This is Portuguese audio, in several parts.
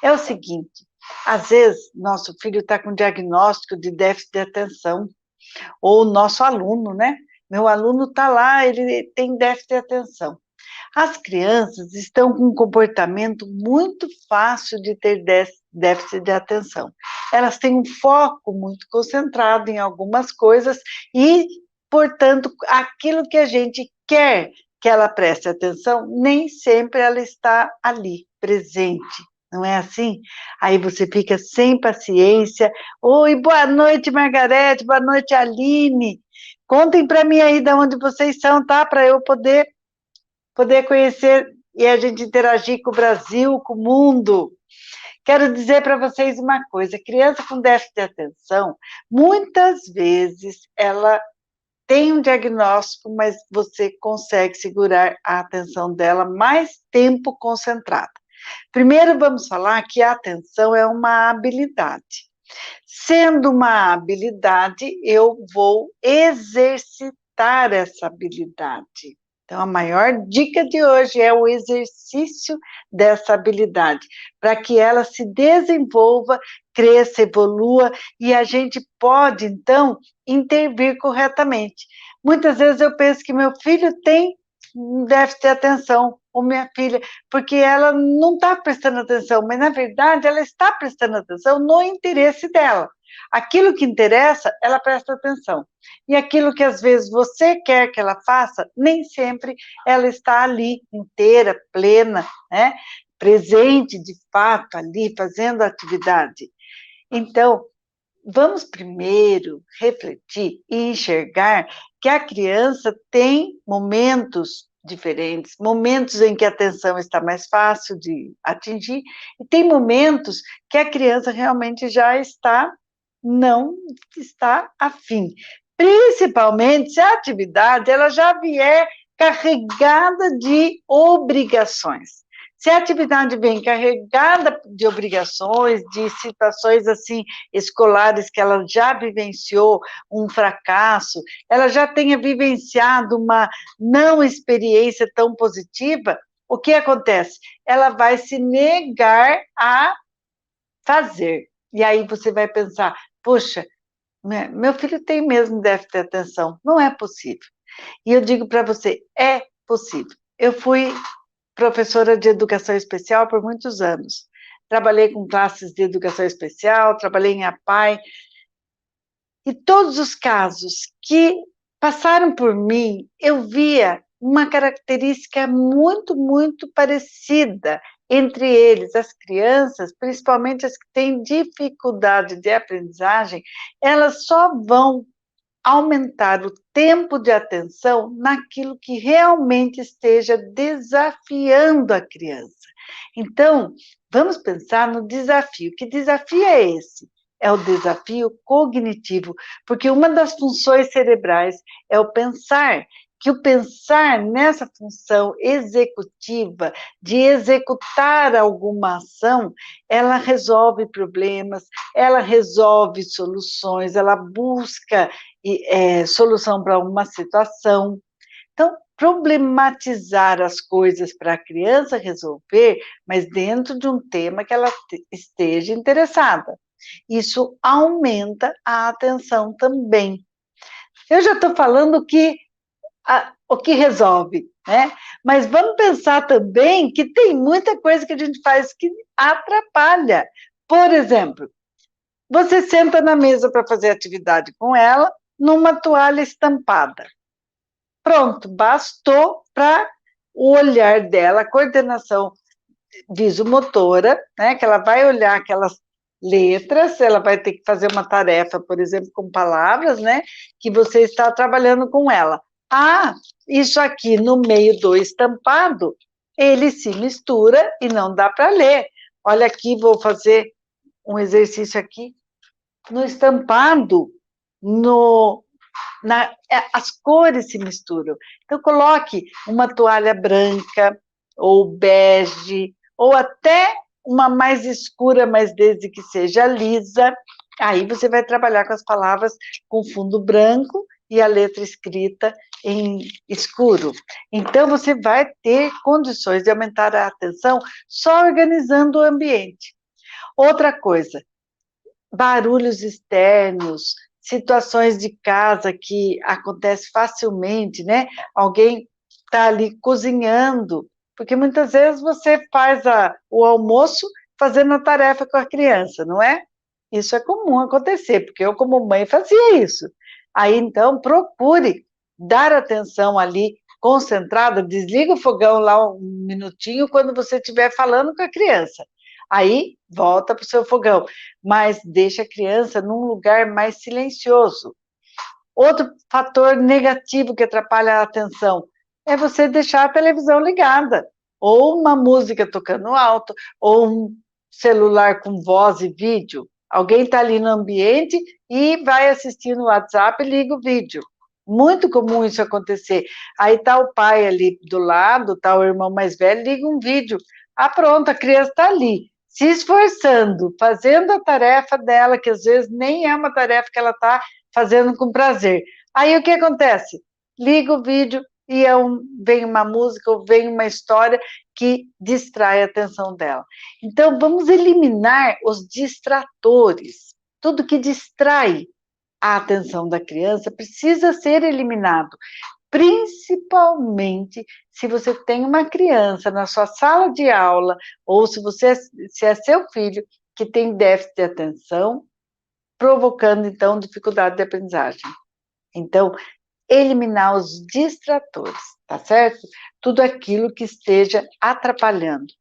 É o seguinte, às vezes nosso filho está com diagnóstico de déficit de atenção, ou o nosso aluno, né? Meu aluno está lá, ele tem déficit de atenção. As crianças estão com um comportamento muito fácil de ter déficit de atenção. Elas têm um foco muito concentrado em algumas coisas e, portanto, aquilo que a gente quer que ela preste atenção, nem sempre ela está ali, presente. Não é assim? Aí você fica sem paciência. Oi, boa noite, Margarete, boa noite, Aline. Contem para mim aí de onde vocês são, tá? Para eu poder conhecer e a gente interagir com o Brasil, com o mundo. Quero dizer para vocês uma coisa, criança com déficit de atenção, muitas vezes ela tem um diagnóstico, mas você consegue segurar a atenção dela mais tempo concentrada. Primeiro vamos falar que a atenção é uma habilidade. Sendo uma habilidade, eu vou exercitar essa habilidade. Então, a maior dica de hoje é o exercício dessa habilidade, para que ela se desenvolva, cresça, evolua, e a gente pode, então, intervir corretamente. Muitas vezes eu penso que meu filho tem um déficit de atenção, ou minha filha, porque ela não está prestando atenção, mas, na verdade, ela está prestando atenção no interesse dela. Aquilo que interessa, ela presta atenção. E aquilo que às vezes você quer que ela faça, nem sempre ela está ali inteira, plena, né? Presente de fato ali, fazendo a atividade. Então, vamos primeiro refletir e enxergar que a criança tem momentos diferentes, momentos em que a atenção está mais fácil de atingir, e tem momentos que a criança realmente já não está afim. Principalmente se a atividade ela já vier carregada de obrigações. Se a atividade vem carregada de obrigações, de situações assim escolares que ela já vivenciou um fracasso, ela já tenha vivenciado uma não experiência tão positiva, o que acontece? Ela vai se negar a fazer. E aí você vai pensar, poxa, meu filho tem mesmo déficit de atenção. Não é possível. E eu digo para você, é possível. Eu fui professora de educação especial por muitos anos. Trabalhei com classes de educação especial, trabalhei em APAE, e todos os casos que passaram por mim, eu via uma característica muito, muito parecida entre eles. As crianças, principalmente as que têm dificuldade de aprendizagem, elas só vão aumentar o tempo de atenção naquilo que realmente esteja desafiando a criança. Então, vamos pensar no desafio. Que desafio é esse? É o desafio cognitivo, porque uma das funções cerebrais é o pensar, que o pensar nessa função executiva, de executar alguma ação, ela resolve problemas, ela resolve soluções, ela busca solução para uma situação. Então, problematizar as coisas para a criança resolver, mas dentro de um tema que ela esteja interessada. Isso aumenta a atenção também. Eu já estou falando o que resolve, né? Mas vamos pensar também que tem muita coisa que a gente faz que atrapalha. Por exemplo, você senta na mesa para fazer atividade com ela, numa toalha estampada. Pronto, bastou para o olhar dela, a coordenação visomotora, né, que ela vai olhar aquelas letras, ela vai ter que fazer uma tarefa, por exemplo, com palavras, né, que você está trabalhando com ela. Ah, isso aqui no meio do estampado, ele se mistura e não dá para ler. Olha aqui, vou fazer um exercício aqui. No estampado, as cores se misturam. Então, coloque uma toalha branca, ou bege, ou até uma mais escura, mas desde que seja lisa. Aí você vai trabalhar com as palavras com fundo branco e a letra escrita em escuro. Então, você vai ter condições de aumentar a atenção só organizando o ambiente. Outra coisa, barulhos externos, situações de casa que acontecem facilmente, né? Alguém está ali cozinhando, porque muitas vezes você faz o almoço fazendo a tarefa com a criança, não é? Isso é comum acontecer, porque eu, como mãe, fazia isso. Aí, então, procure dar atenção ali, concentrada, desliga o fogão lá um minutinho quando você estiver falando com a criança. Aí, volta para o seu fogão, mas deixa a criança num lugar mais silencioso. Outro fator negativo que atrapalha a atenção é você deixar a televisão ligada, ou uma música tocando alto, ou um celular com voz e vídeo. Alguém está ali no ambiente e vai assistir no WhatsApp e liga o vídeo. Muito comum isso acontecer. Aí está o pai ali do lado, está o irmão mais velho, liga um vídeo. Ah, pronto, a criança está ali, se esforçando, fazendo a tarefa dela, que às vezes nem é uma tarefa que ela está fazendo com prazer. Aí o que acontece? Liga o vídeo e vem uma música ou vem uma história que distrai a atenção dela. Então, vamos eliminar os distratores. Tudo que distrai a atenção da criança precisa ser eliminado, principalmente se você tem uma criança na sua sala de aula, ou se é seu filho que tem déficit de atenção, provocando, então, dificuldade de aprendizagem. Então, eliminar os distratores, tá certo? Tudo aquilo que esteja atrapalhando.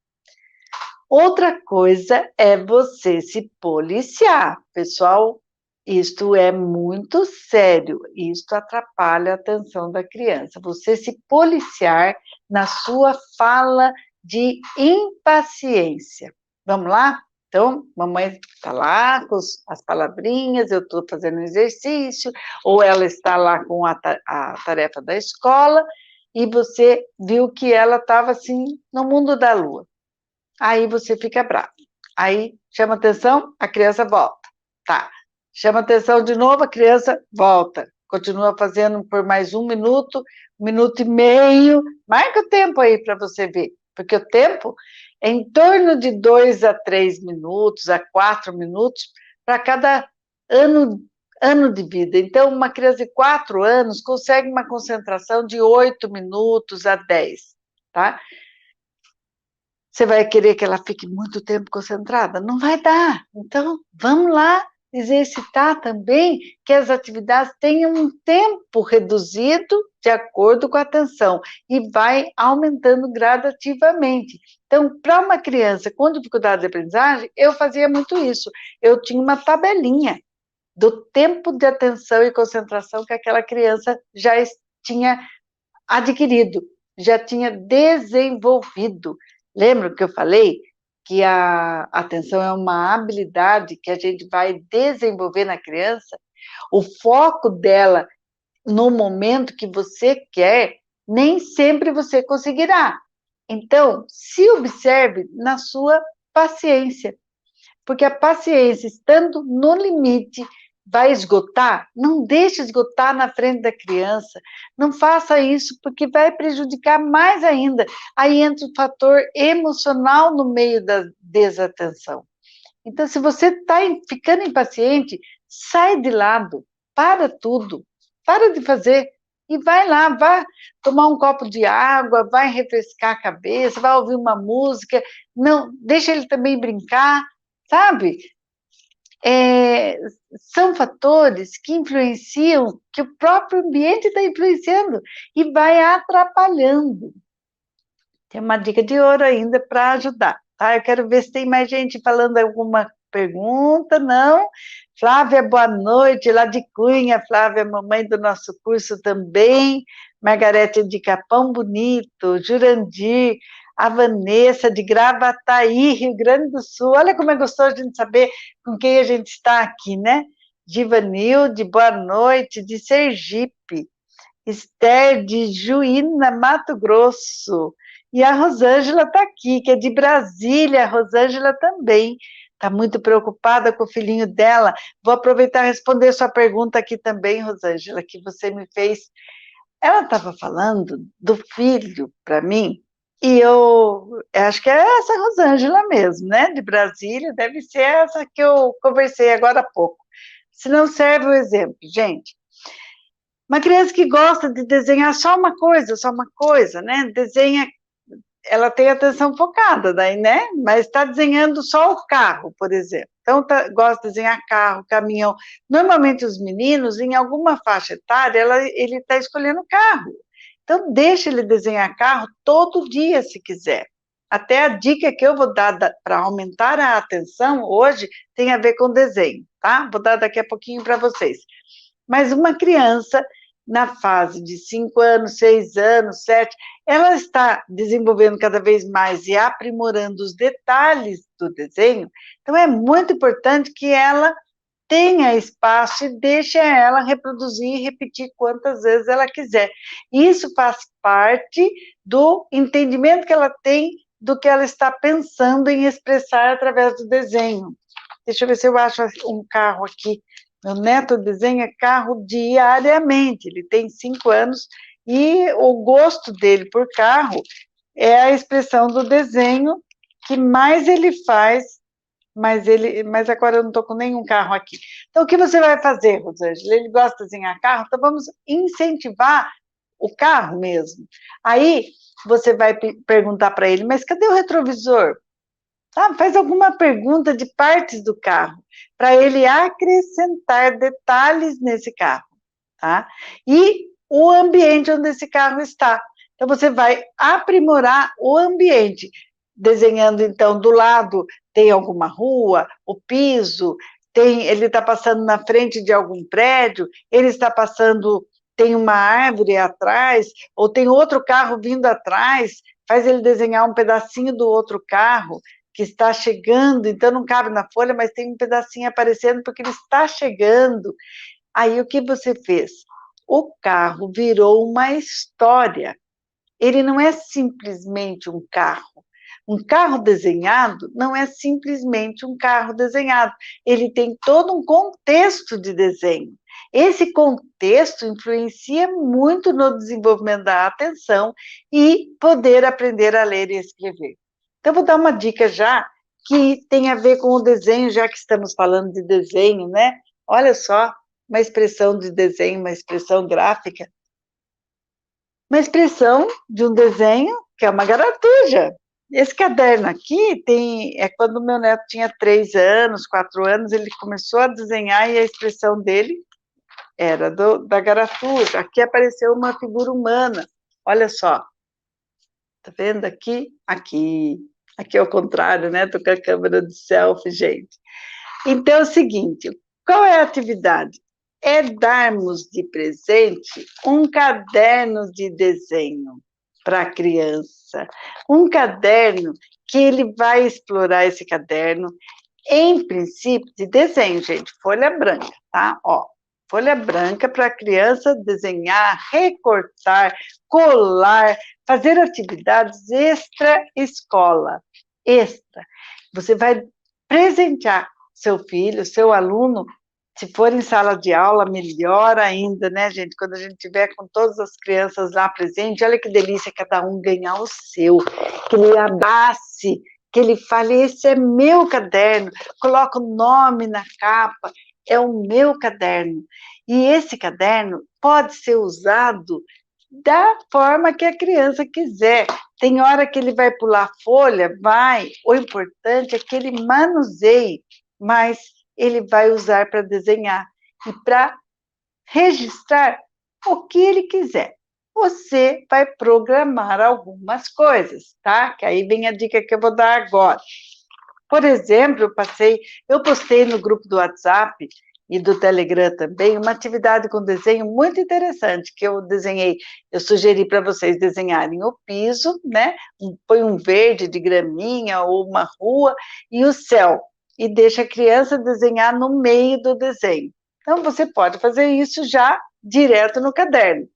Outra coisa é você se policiar. Pessoal, isto é muito sério, isto atrapalha a atenção da criança. Você se policiar na sua fala de impaciência. Vamos lá? Então, mamãe está lá com as palavrinhas, eu estou fazendo um exercício, ou ela está lá com a tarefa da escola, e você viu que ela estava assim no mundo da lua. Aí você fica bravo. Aí chama atenção, a criança volta. Tá. Chama atenção de novo, a criança volta. Continua fazendo por mais 1 minuto e meio. Marca o tempo aí para você ver, porque o tempo é em torno de 2 a 3 minutos, a 4 minutos, para cada ano de vida. Então, uma criança de 4 anos consegue uma concentração de 8 minutos a 10, tá? Você vai querer que ela fique muito tempo concentrada? Não vai dar. Então, vamos lá exercitar também que as atividades tenham um tempo reduzido de acordo com a atenção e vai aumentando gradativamente. Então, para uma criança com dificuldade de aprendizagem, eu fazia muito isso. Eu tinha uma tabelinha do tempo de atenção e concentração que aquela criança já tinha adquirido, já tinha desenvolvido. Lembra que eu falei que a atenção é uma habilidade que a gente vai desenvolver na criança? O foco dela no momento que você quer, nem sempre você conseguirá. Então, se observe na sua paciência, porque a paciência, estando no limite, vai esgotar, não deixe esgotar na frente da criança, não faça isso, porque vai prejudicar mais ainda. Aí entra o fator emocional no meio da desatenção. Então, se você está ficando impaciente, sai de lado, para tudo, para de fazer, e vai lá, vai tomar um copo de água, vai refrescar a cabeça, vai ouvir uma música, não, deixa ele também brincar, sabe? São fatores que influenciam, que o próprio ambiente está influenciando e vai atrapalhando. Tem uma dica de ouro ainda para ajudar, tá? Eu quero ver se tem mais gente falando alguma pergunta, não? Flávia, boa noite, lá de Cunha, Flávia, mamãe do nosso curso também, Margarete de Capão Bonito, Jurandir, a Vanessa de Gravataí, Rio Grande do Sul. Olha como é gostoso a gente saber com quem a gente está aqui, né? Divanilde, boa noite, de Sergipe. Esther, de Juína, Mato Grosso. E a Rosângela está aqui, que é de Brasília. A Rosângela também está muito preocupada com o filhinho dela. Vou aproveitar e responder sua pergunta aqui também, Rosângela, que você me fez. Ela estava falando do filho para mim, E eu acho que é essa Rosângela mesmo, né? De Brasília, deve ser essa que eu conversei agora há pouco. Se não serve o exemplo, gente. Uma criança que gosta de desenhar só uma coisa, né? Desenha, ela tem atenção focada, daí, né? Mas está desenhando só o carro, por exemplo. Então, gosta de desenhar carro, caminhão. Normalmente, os meninos, em alguma faixa etária, ele está escolhendo carro. Então, deixa ele desenhar carro todo dia, se quiser. Até a dica que eu vou dar para aumentar a atenção hoje tem a ver com desenho, tá? Vou dar daqui a pouquinho para vocês. Mas uma criança, na fase de 5 anos, 6 anos, 7, ela está desenvolvendo cada vez mais e aprimorando os detalhes do desenho, então é muito importante que ela tenha espaço e deixe ela reproduzir e repetir quantas vezes ela quiser. Isso faz parte do entendimento que ela tem do que ela está pensando em expressar através do desenho. Deixa eu ver se eu acho um carro aqui. Meu neto desenha carro diariamente, ele tem 5 anos, e o gosto dele por carro é a expressão do desenho que mais ele faz, mas agora eu não estou com nenhum carro aqui. Então, o que você vai fazer, Rosângela? Ele gosta de desenhar carro, então vamos incentivar o carro mesmo. Aí, você vai perguntar para ele, mas cadê o retrovisor? Sabe, faz alguma pergunta de partes do carro, para ele acrescentar detalhes nesse carro, tá? E o ambiente onde esse carro está. Então, você vai aprimorar o ambiente, desenhando, então, do lado tem alguma rua, o piso, ele está passando na frente de algum prédio, ele está passando, tem uma árvore atrás, ou tem outro carro vindo atrás, faz ele desenhar um pedacinho do outro carro, que está chegando, então não cabe na folha, mas tem um pedacinho aparecendo porque ele está chegando. Aí o que você fez? O carro virou uma história. Ele não é simplesmente um carro. Um carro desenhado não é simplesmente um carro desenhado. Ele tem todo um contexto de desenho. Esse contexto influencia muito no desenvolvimento da atenção e poder aprender a ler e escrever. Então, vou dar uma dica já que tem a ver com o desenho, já que estamos falando de desenho, né? Olha só, uma expressão de desenho, uma expressão gráfica, uma expressão de um desenho que é uma garatuja. Esse caderno aqui é quando meu neto tinha 3 anos, 4 anos, ele começou a desenhar e a expressão dele era da garatuja. Aqui apareceu uma figura humana, olha só. Tá vendo aqui? Aqui é o contrário, né? Tô com a câmera de selfie, gente. Então é o seguinte, qual é a atividade? É darmos de presente um caderno de desenho para a criança. Um caderno que ele vai explorar esse caderno, em princípio, de desenho, gente, folha branca, tá? Ó, folha branca para a criança desenhar, recortar, colar, fazer atividades extra-escola. Extra. Você vai presentear seu filho, seu aluno, se for em sala de aula, melhor ainda, né, gente? Quando a gente tiver com todas as crianças lá presentes, olha que delícia cada um ganhar o seu, que ele abrace, que ele fale, esse é meu caderno, coloca o nome na capa, é o meu caderno. E esse caderno pode ser usado da forma que a criança quiser. Tem hora que ele vai pular folha, vai. O importante é que ele manuseie, mas ele vai usar para desenhar e para registrar o que ele quiser. Você vai programar algumas coisas, tá? Que aí vem a dica que eu vou dar agora. Por exemplo, eu postei no grupo do WhatsApp e do Telegram também, uma atividade com desenho muito interessante, que eu desenhei, eu sugeri para vocês desenharem o piso, né? Põe um verde de graminha ou uma rua e o céu, e deixa a criança desenhar no meio do desenho. Então, você pode fazer isso já direto no caderno.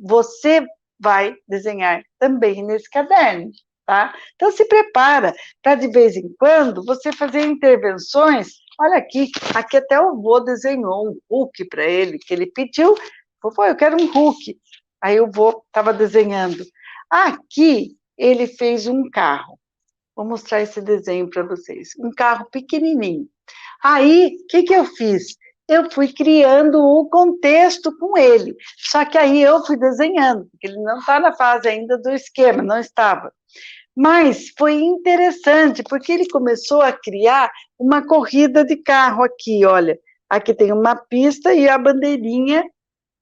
Você vai desenhar também nesse caderno, tá? Então, se prepara para, de vez em quando, você fazer intervenções. Olha aqui até o vô desenhou um Hulk para ele, que ele pediu, falou, eu quero um Hulk. Aí o vô estava desenhando. Aqui, ele fez um carro. Vou mostrar esse desenho para vocês. Um carro pequenininho. Aí, o que eu fiz? Eu fui criando o contexto com ele. Só que aí eu fui desenhando, porque ele não está na fase ainda do esquema, não estava. Mas foi interessante, porque ele começou a criar uma corrida de carro aqui, olha. Aqui tem uma pista e a bandeirinha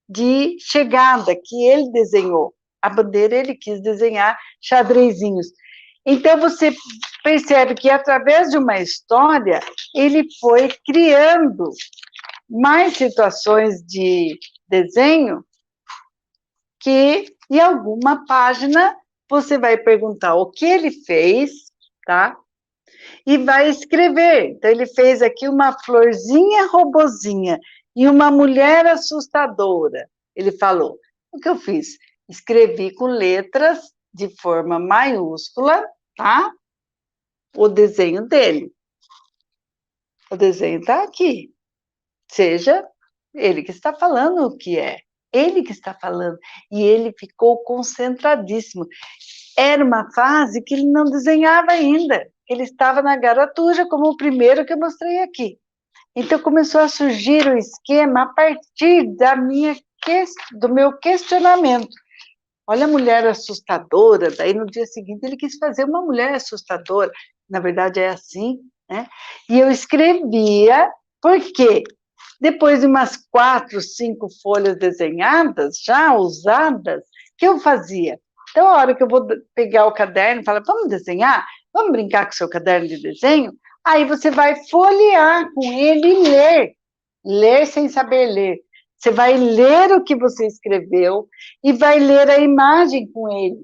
de chegada que ele desenhou. A bandeira ele quis desenhar xadrezinhos. Então, você percebe que, através de uma história, ele foi criando mais situações de desenho que, em alguma página, você vai perguntar o que ele fez, tá? E vai escrever. Então, ele fez aqui uma florzinha robozinha e uma mulher assustadora. Ele falou, o que eu fiz? Escrevi com letras de forma maiúscula, tá? O desenho dele. O desenho está aqui. Seja ele que está falando o que é. Ele que está falando. E ele ficou concentradíssimo. Era uma fase que ele não desenhava ainda. Ele estava na garatura, como o primeiro que eu mostrei aqui. Então, começou a surgir o esquema a partir do meu questionamento. Olha a mulher assustadora, daí no dia seguinte ele quis fazer uma mulher assustadora, na verdade é assim, né? E eu escrevia, por quê? Depois de umas 4, 5 folhas desenhadas, já usadas, o que eu fazia? Então, a hora que eu vou pegar o caderno e falar, vamos desenhar? Vamos brincar com o seu caderno de desenho? Aí você vai folhear com ele e ler. Ler sem saber ler. Você vai ler o que você escreveu e vai ler a imagem com ele.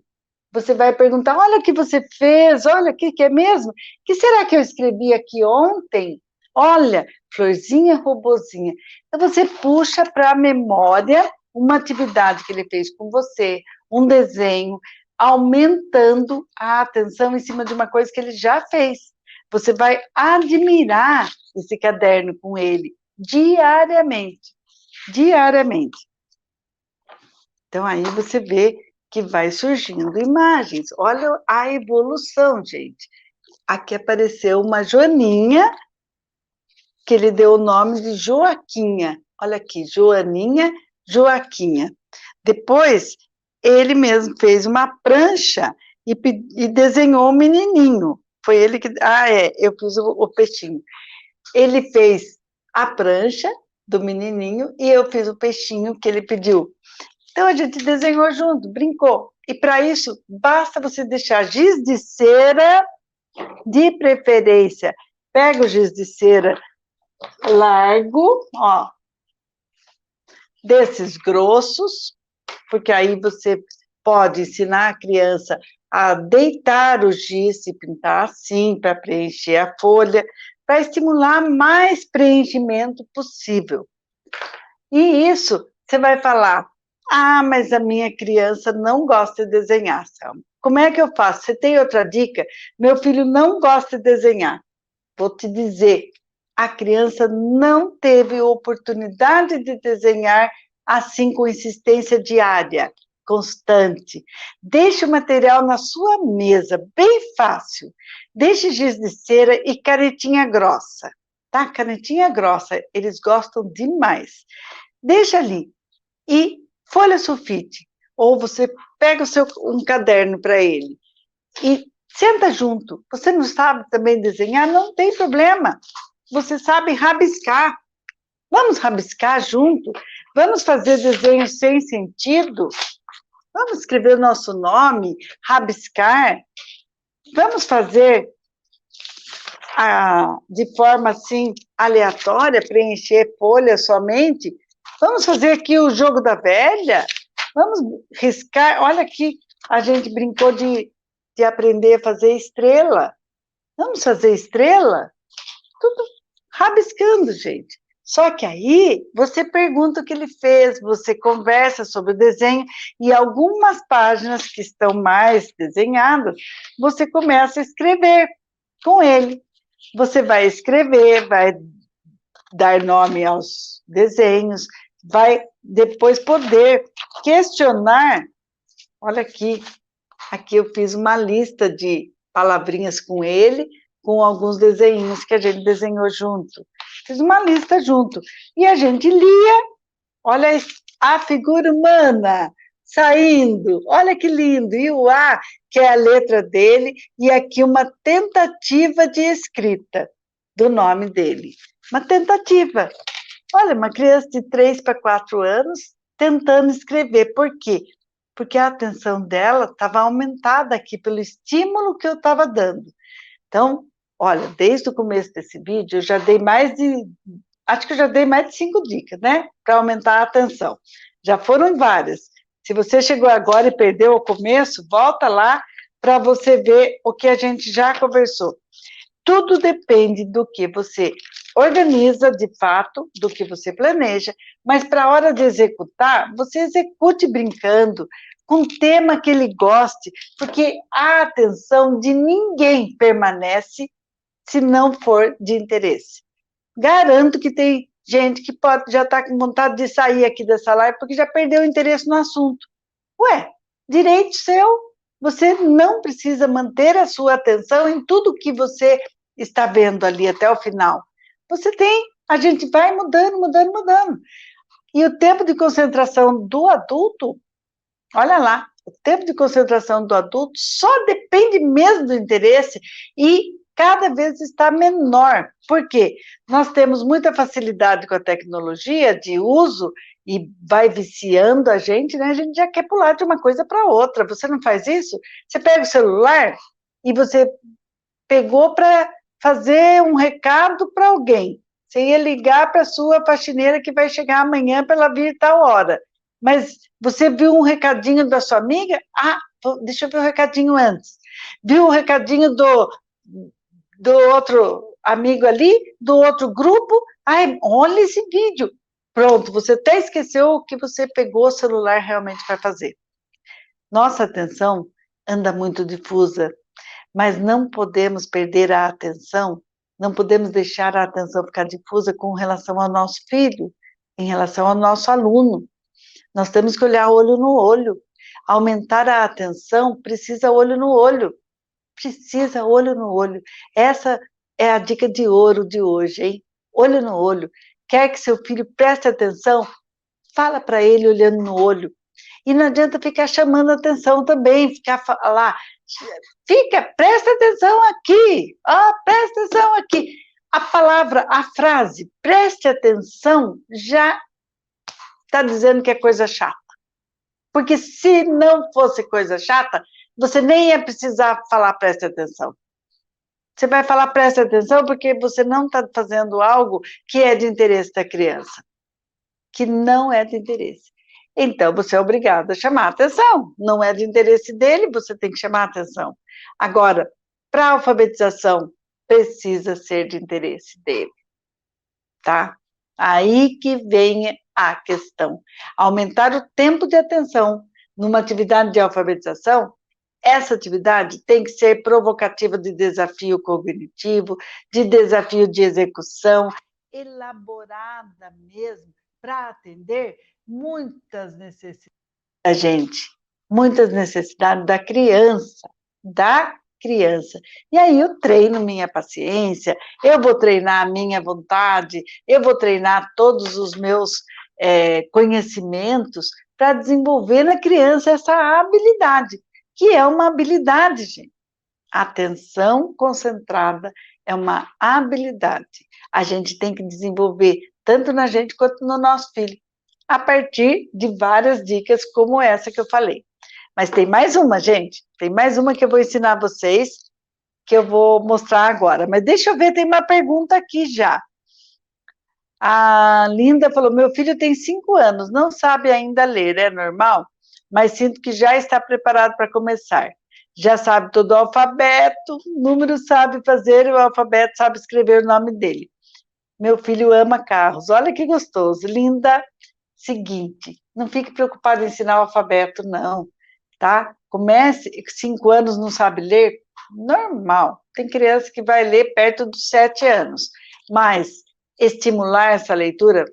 Você vai perguntar, olha o que você fez, olha o que é mesmo? O que será que eu escrevi aqui ontem? Olha, florzinha, robozinha. Então, você puxa para a memória uma atividade que ele fez com você, um desenho, aumentando a atenção em cima de uma coisa que ele já fez. Você vai admirar esse caderno com ele diariamente. Diariamente. Então, aí você vê que vai surgindo imagens. Olha a evolução, gente. Aqui apareceu uma Joaninha, que ele deu o nome de Joaquinha. Olha aqui, Joaninha, Joaquinha. Depois, ele mesmo fez uma prancha e desenhou um menininho. Foi ele que... eu fiz o peixinho. Ele fez a prancha do menininho e eu fiz o peixinho que ele pediu. Então, a gente desenhou junto, brincou. E, para isso, basta você deixar giz de cera, de preferência. Pega o giz de cera largo, ó, desses grossos, porque aí você pode ensinar a criança a deitar o giz e pintar assim, para preencher a folha, para estimular mais preenchimento possível. E isso, você vai falar, mas a minha criança não gosta de desenhar, Selma. Como é que eu faço? Você tem outra dica? Meu filho não gosta de desenhar. Vou te dizer, a criança não teve oportunidade de desenhar assim com insistência diária, constante. Deixe o material na sua mesa, bem fácil. Deixe giz de cera e canetinha grossa, tá? Canetinha grossa, eles gostam demais. Deixa ali. E folha sulfite, ou você pega um caderno para ele e senta junto. Você não sabe também desenhar? Não tem problema. Você sabe rabiscar. Vamos rabiscar junto? Vamos fazer desenho sem sentido? Vamos escrever o nosso nome, rabiscar? Vamos fazer de forma assim aleatória, preencher folha somente? Vamos fazer aqui o jogo da velha? Vamos riscar? Olha aqui, a gente brincou de aprender a fazer estrela. Vamos fazer estrela? Tudo rabiscando, gente. Só que aí você pergunta o que ele fez, você conversa sobre o desenho e algumas páginas que estão mais desenhadas, você começa a escrever com ele. Você vai escrever, vai dar nome aos desenhos, vai depois poder questionar. Olha aqui, Aqui eu fiz uma lista de palavrinhas com ele, com alguns desenhos que a gente desenhou junto. Fiz uma lista junto. E a gente lia, olha a figura humana saindo, olha que lindo. E o A, que é a letra dele, e aqui uma tentativa de escrita do nome dele. Uma tentativa. Olha, uma criança de 3 para 4 anos tentando escrever. Por quê? Porque a atenção dela estava aumentada aqui pelo estímulo que eu estava dando. Então, olha, desde o começo desse vídeo, eu já dei acho que eu já dei mais de 5 dicas, né? Para aumentar a atenção. Já foram várias. Se você chegou agora e perdeu o começo, volta lá para você ver o que a gente já conversou. Tudo depende do que você organiza de fato, do que você planeja, mas para a hora de executar, você execute brincando, com um tema que ele goste, porque a atenção de ninguém permanece se não for de interesse. Garanto que tem gente que pode já estar com vontade de sair aqui dessa live porque já perdeu o interesse no assunto. Ué, direito seu, você não precisa manter a sua atenção em tudo que você está vendo ali até o final. Você tem, a gente vai mudando, mudando, mudando. E o tempo de concentração do adulto, olha lá, o tempo de concentração do adulto só depende mesmo do interesse e cada vez está menor. Por quê? Nós temos muita facilidade com a tecnologia de uso e vai viciando a gente, né? A gente já quer pular de uma coisa para outra. Você não faz isso? Você pega o celular e você pegou para fazer um recado para alguém. Você ia ligar para a sua faxineira que vai chegar amanhã para ela vir tal hora. Mas você viu um recadinho da sua amiga? Ah, deixa eu ver o recadinho antes. Viu o recadinho do outro amigo ali, do outro grupo? Ai, olha esse vídeo. Pronto, você até esqueceu o que você pegou o celular realmente para fazer. Nossa atenção anda muito difusa, mas não podemos perder a atenção, não podemos deixar a atenção ficar difusa com relação ao nosso filho, em relação ao nosso aluno. Nós temos que olhar olho no olho. Aumentar a atenção precisa olho no olho. Precisa olho no olho. Essa é a dica de ouro de hoje, hein? Olho no olho. Quer que seu filho preste atenção? Fala para ele olhando no olho. E não adianta ficar chamando atenção também, ficar lá, presta atenção aqui, presta atenção aqui. A palavra, a frase, preste atenção, já está dizendo que é coisa chata. Porque se não fosse coisa chata, você nem ia precisar falar preste atenção. Você vai falar preste atenção porque você não está fazendo algo que é de interesse da criança, que não é de interesse. Então, você é obrigado a chamar a atenção. Não é de interesse dele, você tem que chamar a atenção. Agora, para a alfabetização, precisa ser de interesse dele, tá? Aí que vem a questão. Aumentar o tempo de atenção numa atividade de alfabetização, essa atividade tem que ser provocativa de desafio cognitivo, de desafio de execução, elaborada mesmo, para atender muitas necessidades da gente, muitas necessidades da criança, E aí eu treino minha paciência, eu vou treinar a minha vontade, eu vou treinar todos os meus conhecimentos para desenvolver na criança essa habilidade, que é uma habilidade, gente. Atenção concentrada é uma habilidade. A gente tem que desenvolver tanto na gente quanto no nosso filho, a partir de várias dicas como essa que eu falei. Mas tem mais uma, gente, tem mais uma que eu vou ensinar vocês, que eu vou mostrar agora. Mas deixa eu ver, tem uma pergunta aqui já. A Linda falou, meu filho tem 5 anos, não sabe ainda ler, é normal? Mas sinto que já está preparado para começar. Já sabe todo o alfabeto, número sabe fazer, o alfabeto sabe escrever o nome dele. Meu filho ama carros, olha que gostoso. Linda, seguinte, não fique preocupado em ensinar o alfabeto, não, tá? Comece, 5 anos não sabe ler, normal. Tem criança que vai ler perto dos 7 anos, mas estimular essa leitura,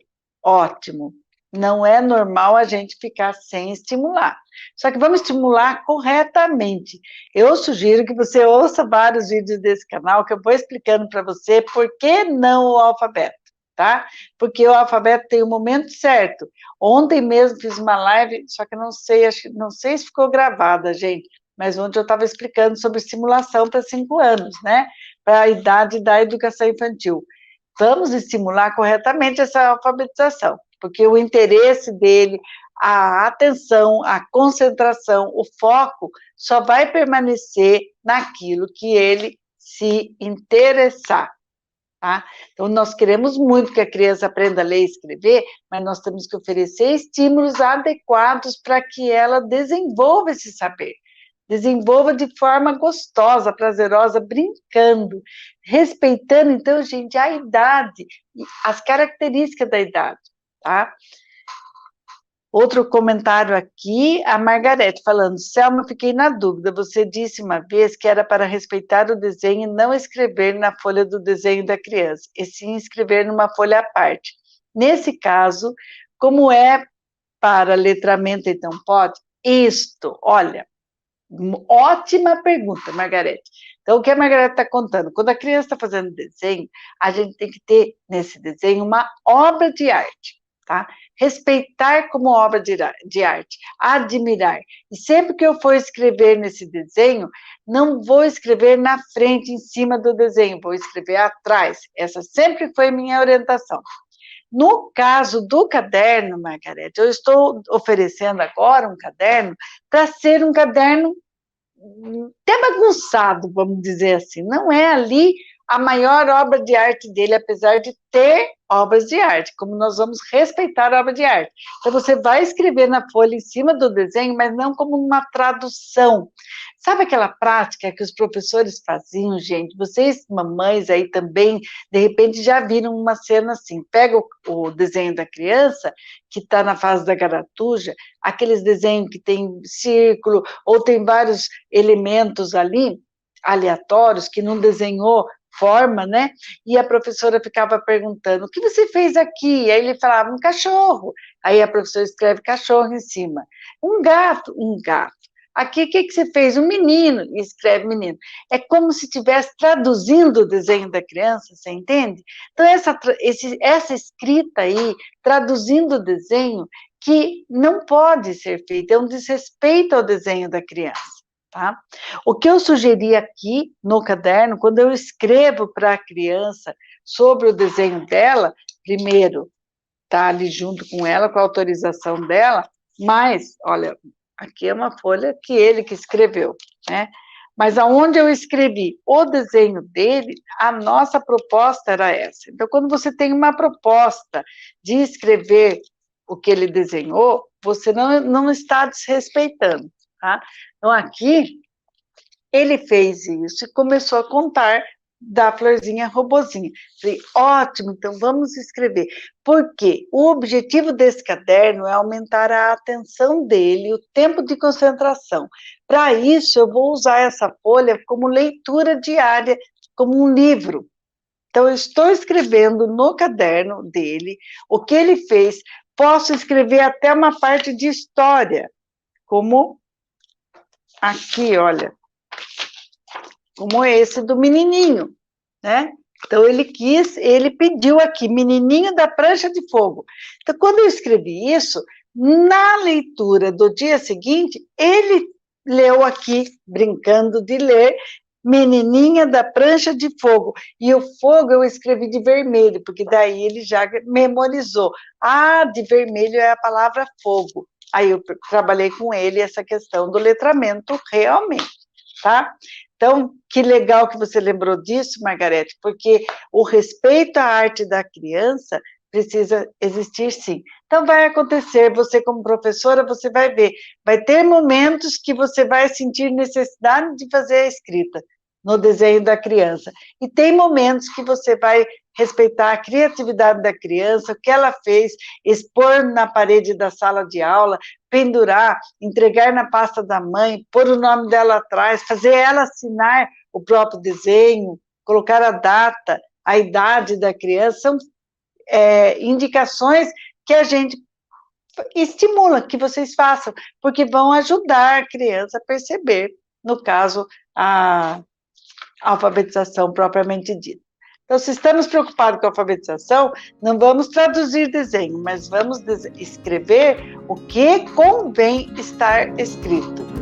ótimo. Não é normal a gente ficar sem estimular. Só que vamos estimular corretamente. Eu sugiro que você ouça vários vídeos desse canal, que eu vou explicando para você por que não o alfabeto, tá? Porque o alfabeto tem o momento certo. Ontem mesmo fiz uma live, só que não sei, não sei se ficou gravada, gente, mas ontem eu estava explicando sobre estimulação para 5 anos, né? Para a idade da educação infantil. Vamos estimular corretamente essa alfabetização, porque o interesse dele, a atenção, a concentração, o foco, só vai permanecer naquilo que ele se interessar. Tá? Então, nós queremos muito que a criança aprenda a ler e escrever, mas nós temos que oferecer estímulos adequados para que ela desenvolva esse saber. Desenvolva de forma gostosa, prazerosa, brincando, respeitando, então, gente, a idade, as características da idade, tá? Outro comentário aqui, a Margarete falando, Selma, fiquei na dúvida, você disse uma vez que era para respeitar o desenho e não escrever na folha do desenho da criança, e sim escrever numa folha à parte. Nesse caso, como é para letramento, então pode? Isto, olha, ótima pergunta, Margarete. Então, o que a Margarete está contando? Quando a criança está fazendo desenho, a gente tem que ter nesse desenho uma obra de arte, tá? Respeitar como obra de arte, admirar. E sempre que eu for escrever nesse desenho, não vou escrever na frente, em cima do desenho, vou escrever atrás. Essa sempre foi minha orientação. No caso do caderno, Margarete, eu estou oferecendo agora um caderno para ser um caderno até bagunçado, vamos dizer assim. Não é ali a maior obra de arte dele, apesar de ter obras de arte, como nós vamos respeitar a obra de arte. Então, você vai escrever na folha em cima do desenho, mas não como uma tradução. Sabe aquela prática que os professores faziam, gente? Vocês, mamães aí também, de repente já viram uma cena assim, pega o desenho da criança, que está na fase da garatuja, aqueles desenhos que tem círculo, ou tem vários elementos ali, aleatórios, que não desenhou forma, né? E a professora ficava perguntando, o que você fez aqui? Aí ele falava, um cachorro. Aí a professora escreve cachorro em cima. Um gato, um gato. Aqui, o que você fez? Um menino, e escreve menino. É como se estivesse traduzindo o desenho da criança, você entende? Então, essa escrita aí, traduzindo o desenho, que não pode ser feita, é um desrespeito ao desenho da criança, tá? O que eu sugeri aqui no caderno, quando eu escrevo para a criança sobre o desenho dela, primeiro, tá ali junto com ela, com a autorização dela, mas, olha, aqui é uma folha que ele que escreveu, né? Mas aonde eu escrevi o desenho dele, a nossa proposta era essa. Então, quando você tem uma proposta de escrever o que ele desenhou, você não está desrespeitando, tá? Então, aqui, ele fez isso e começou a contar da florzinha robozinha. Falei, ótimo, então vamos escrever. Por quê? O objetivo desse caderno é aumentar a atenção dele, o tempo de concentração. Para isso, eu vou usar essa folha como leitura diária, como um livro. Então, eu estou escrevendo no caderno dele o que ele fez. Posso escrever até uma parte de história, como aqui, olha, como esse do menininho, né? Então, ele pediu aqui, menininho da prancha de fogo. Então, quando eu escrevi isso, na leitura do dia seguinte, ele leu aqui, brincando de ler, menininha da prancha de fogo. E o fogo eu escrevi de vermelho, porque daí ele já memorizou. Ah, de vermelho é a palavra fogo. Aí eu trabalhei com ele essa questão do letramento realmente, tá? Então, que legal que você lembrou disso, Margarete, porque o respeito à arte da criança precisa existir sim. Então, vai acontecer, você como professora, você vai ver, vai ter momentos que você vai sentir necessidade de fazer a escrita no desenho da criança, e tem momentos que você vai respeitar a criatividade da criança, o que ela fez, expor na parede da sala de aula, pendurar, entregar na pasta da mãe, pôr o nome dela atrás, fazer ela assinar o próprio desenho, colocar a data, a idade da criança, são indicações que a gente estimula que vocês façam, porque vão ajudar a criança a perceber, no caso, a alfabetização propriamente dita. Então, se estamos preocupados com a alfabetização, não vamos traduzir desenho, mas vamos escrever o que convém estar escrito.